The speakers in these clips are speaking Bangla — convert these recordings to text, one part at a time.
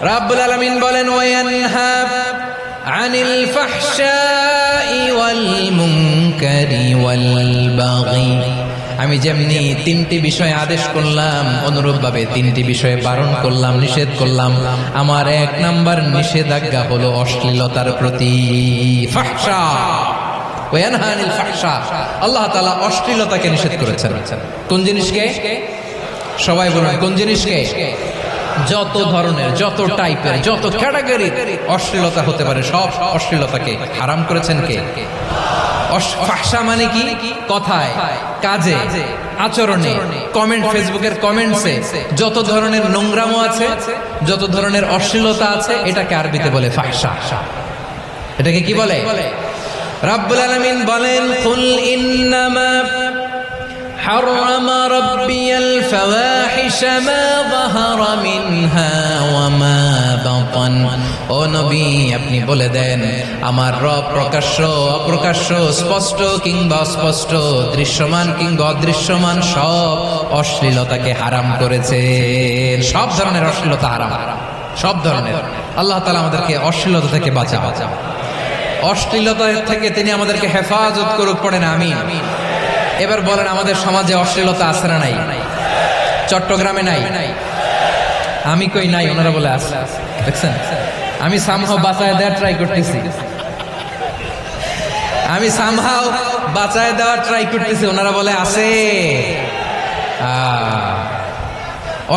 রাব্বুল আলামিন বলেন ওয়ায়ানহা আনিল ফাহশাই ওয়াল মুনকারি ওয়াল বাগি। আমি যেমনি তিনটি বিষয় আদেশ করলাম, অনুরূপভাবে তিনটি বিষয়ে বারণ করলাম, নিষেধ করলাম। আমার এক নাম্বার নিষেধাজ্ঞা হলো অশ্লীলতার প্রতি। ফাহশা ওয়ায়ানহা আনিল ফাহশা, আল্লাহ তাআলা অশ্লীলতাকে নিষেধ করেছেন। কোন জিনিসকে? সবাই বলুন কোন জিনিসকে? যত ধরনের, যত টাইপের, যত ক্যাটাগরি অশ্লীলতা হতে পারে সব অশ্লীলতাকে হারাম করেছেন কে? ফাহশা মানে কি? কথায়, কাজে, আচরণে, কমেন্ট, ফেসবুকের কমেন্টসে যত ধরনের নোংরামো আছে, যত ধরনের অশ্লীলতা আছে, এটাকে আরবিতে বলে ফাহশা। এটাকে কি বলে? রাব্বুল আলামিন বলেন কুল ইন্নামা حرم ربي الفواحش ما ظهر منها وما بطن। ও নবী, আপনি বলে দেন আমার রব প্রকাশ্য অপ্রকাশ্য, স্পষ্ট কিংবা অস্পষ্ট, দৃশ্যমান কিংবা অদৃশ্যমান সব অশ্লীলতাকে হারাম করেছেন। সব ধরনের অশ্লীলতা হারাম, সব ধরনের। আল্লাহ তাআলা আমাদেরকে অশ্লীলতা থেকে বাঁচান, অশ্লীলতা থেকে তিনি আমাদেরকে হেফাজত করুক। পড়েন আমিন। এবার বলেন আমাদের সমাজে অশ্লীলতা আছে না নাই? চট্টগ্রামে নাই? আমি কই নাই, ওনারা বলে আছে। দেখছেন, আমি সামহাও বাঁচায় দেওয়ার ট্রাই করতেছি, আমি সামহাও বাঁচায় দেওয়ার ট্রাই করতেছি, ওনারা বলে আছে।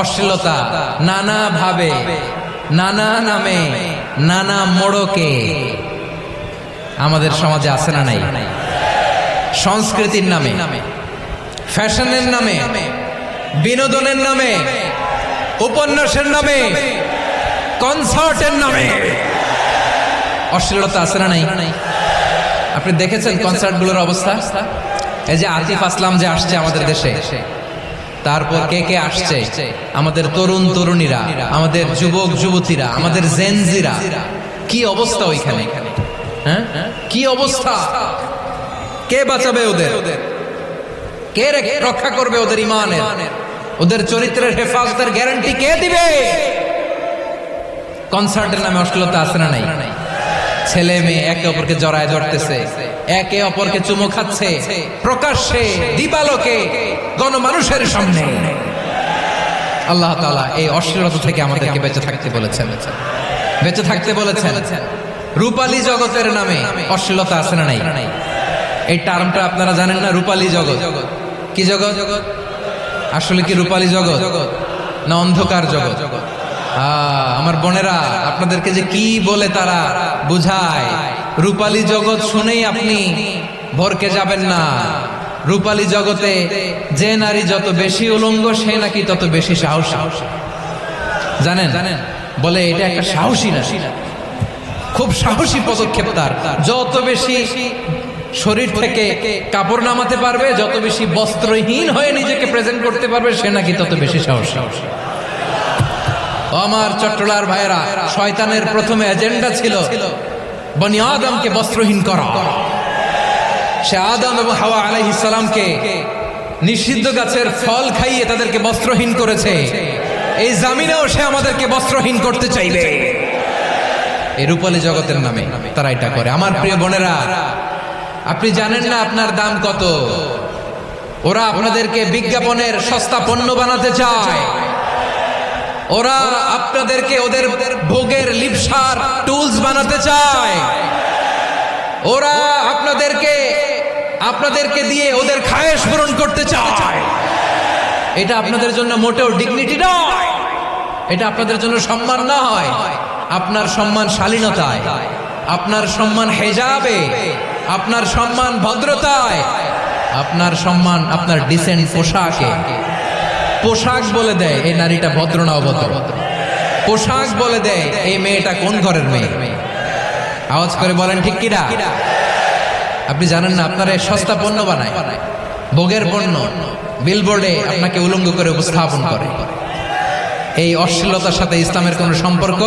অশ্লীলতা নানা ভাবে, নানা নামে, নানা মোড়কে আমাদের সমাজে আছে না নাই? সংস্কৃতির নামে, ফ্যাশনের নামে, বিনোদনের নামে, উপন্যাসের নামে, কনসার্টের নামে অশ্লীলতা আছে না নাই? আপনি দেখেছেন কনসার্টগুলোর অবস্থা? এই যে আতিফ আসলাম যে আসছে আমাদের দেশে, তারপর কে কে আসছে? আমাদের তরুণ তরুণীরা, আমাদের যুবক যুবতীরা, আমাদের জেনজিরা। কি অবস্থা ওইখানে? হ্যাঁ, কি অবস্থা? কে বাঁচাবে ওদের? কে রক্ষা করবে ওদের ঈমানের, ওদের চরিত্রের হেফাজতের গ্যারান্টি কে দিবে? কনসার্টের নামে অশ্লীলতা আছে না নাই? ছেলে মেয়ে একে অপরকে জড়ায় ধরতেছে, একে অপরকে চুমু খাচ্ছে প্রকাশ্যে, দিবালোকে, গণমানুষের সামনে। আল্লাহ তাআলা এই অশ্লীলতা থেকে আমাদেরকে বেঁচে থাকতে বলেছেন, বেঁচে থাকতে বলেছেন। রূপালী জগতের নামে অশ্লীলতা আছে না নাই? এই টার্মটা আপনারা জানেন না? রূপালী জগৎ কি জগৎ? আসলে কি রূপালী জগৎ না অন্ধকার জগৎ? আমার বোনেরা, আপনাদেরকে যে কি বলে তারা বুঝায়, রূপালী জগৎ শুনেই আপনি ভরকে যাবেন না। রূপালী জগতে যে নারী যত বেশি উলঙ্গ, সে নাকি তত বেশি সাহসী। জানেন? বলে এটা একটা সাহসী না, খুব সাহসী পদক্ষেপ তার। যত বেশি শরীর থেকে কাপড় নামাতে পারবে, যত বেশি বস্ত্রহীন হয়ে নিজেকে প্রেজেন্ট করতে পারবে, সে নাকি তত বেশি সাহসী। আমার চট্টলার ভাইয়েরা, শয়তানের প্রথম এজেন্ডা ছিল বনি আদমকে বস্ত্রহীন করা। সে আদম এবং হাওয়া আলাইহিস সালামকে নিষিদ্ধ গাছের ফল খাইয়ে তাদেরকে বস্ত্রহীন করেছে। এই জামিনেও সে আমাদেরকে বস্ত্রহীন করতে চাইবে। এই রূপালী জগতের নামে তারা এটা করে। আমার প্রিয় বোনেরা, আপনি জানেন না আপনার দাম কত? ওরা আপনাদেরকে বিজ্ঞাপনের সস্তা পণ্য বানাতে চায়। ওরা আপনাদেরকে ওদের ভোগের লিপসার টুলস বানাতে চায়। ওরা আপনাদেরকে দিয়ে ওদের খায়েশ পূরণ করতে চায়। এটা আপনাদের জন্য মোটেও ডিগনিটি নয়, এটা আপনাদের জন্য সম্মান নয়। আপনার সম্মান শালীনতায়, আপনার সম্মান হেজাবে, আপনার সম্মান ভদ্রতায়, আপনার সম্মান আপনার ডিসেন্ট পোশাকে। পোশাক বলে দেয় এই নারীটা ভদ্র না অভদ্র। পোশাক বলে দেয় এই মেয়েটা কোন ঘরের মেয়ে। আওয়াজ করে বলেন ঠিক কিনা? আপনি জানেন না আপনারা সস্তা পণ্য বানায়, ভোগের পণ্য, বিলবোর্ডে আপনাকে উলঙ্গ করে উপস্থাপন করে। এই অশ্লীলতার সাথে ইসলামের কোনো সম্পর্ক